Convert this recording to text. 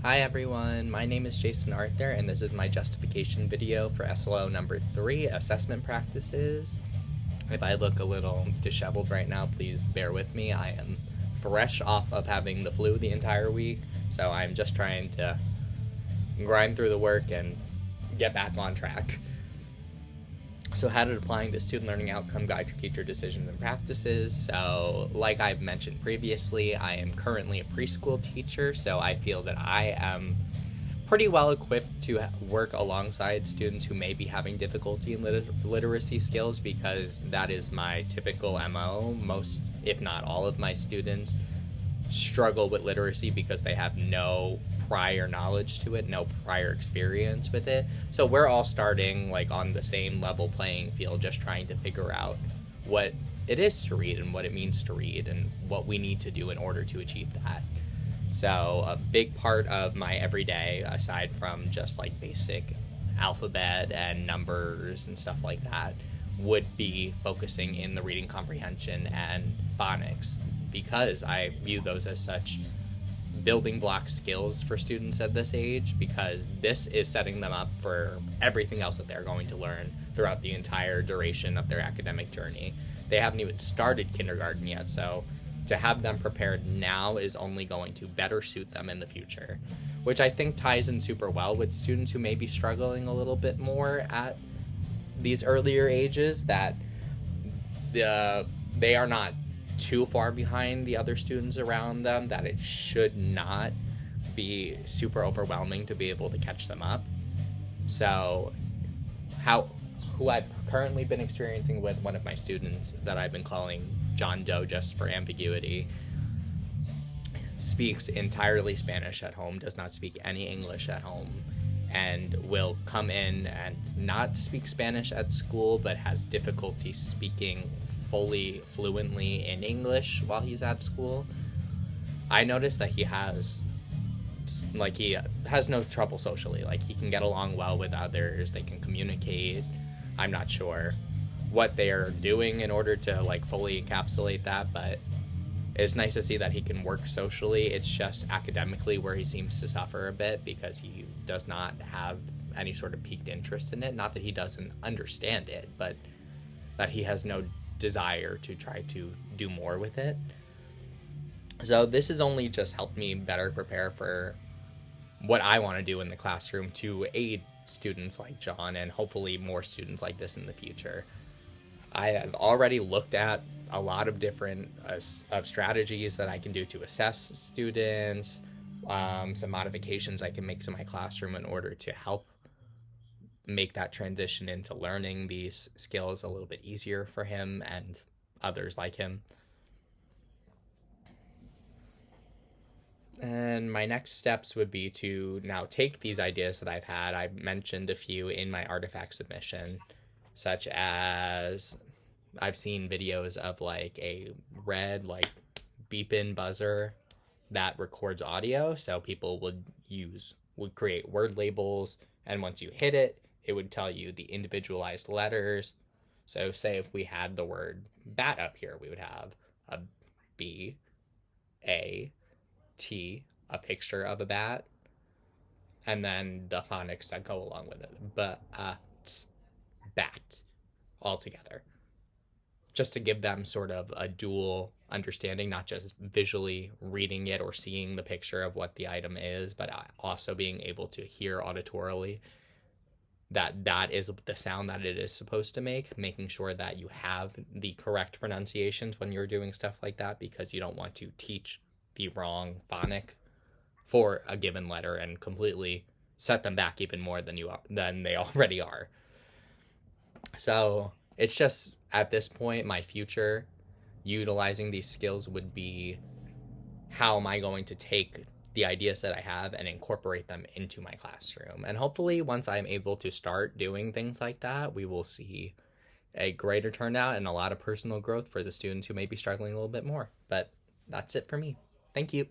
Hi everyone, my name is Jason Arthur and this is my justification video for SLO number 3, assessment practices. If I look a little disheveled right now, please bear with me. I am fresh off of having the flu the entire week, so I'm just trying to grind through the work and get back on track. So how did applying the student learning outcome guide your future decisions and practices? So like I've mentioned previously, I am currently a preschool teacher, so I feel that I am pretty well equipped to work alongside students who may be having difficulty in literacy skills, because that is my typical MO. Most, if not all of my students struggle with literacy because they have no prior knowledge to it, no prior experience with it. So we're all starting like on the same level playing field, just trying to figure out what it is to read and what it means to read and what we need to do in order to achieve that. So a big part of my everyday, aside from just like basic alphabet and numbers and stuff like that, would be focusing in the reading comprehension and phonics, because I view those as such building block skills for students at this age, because this is setting them up for everything else that they're going to learn throughout the entire duration of their academic journey. They haven't even started kindergarten yet, so to have them prepared now is only going to better suit them in the future, which I think ties in super well with students who may be struggling a little bit more at these earlier ages, that they are not too far behind the other students around them, that it should not be super overwhelming to be able to catch them up. So who I've currently been experiencing with one of my students that I've been calling John Doe just for ambiguity, speaks entirely Spanish at home, does not speak any English at home, and will come in and not speak Spanish at school, but has difficulty speaking fully fluently in English while he's at school. I noticed that he has no trouble socially. Like, he can get along well with others, they can communicate. I'm not sure what they are doing in order to like fully encapsulate that, but it's nice to see that he can work socially. It's just academically where he seems to suffer a bit, because he does not have any sort of piqued interest in it. Not that he doesn't understand it, but that he has no desire to try to do more with it. So this has only just helped me better prepare for what I want to do in the classroom to aid students like John, and hopefully more students like this in the future. I have already looked at a lot of different strategies that I can do to assess students, some modifications I can make to my classroom in order to help make that transition into learning these skills a little bit easier for him and others like him. And my next steps would be to now take these ideas that I've had. I mentioned a few in my artifact submission, such as I've seen videos of like a red like beep-in buzzer that records audio. So people would create word labels, and once you hit it, it would tell you the individualized letters. So say if we had the word bat up here, we would have a B, A, T, a picture of a bat, and then the phonics that go along with it. Bat, all together. Just to give them sort of a dual understanding, not just visually reading it or seeing the picture of what the item is, but also being able to hear auditorily that is the sound that it is supposed to make, making sure that you have the correct pronunciations when you're doing stuff like that, because you don't want to teach the wrong phonic for a given letter and completely set them back even more than they already are. So it's just, at this point, my future utilizing these skills would be, how am I going to take the ideas that I have and incorporate them into my classroom? And hopefully once I'm able to start doing things like that, we will see a greater turnout and a lot of personal growth for the students who may be struggling a little bit more. But that's it for me. Thank you.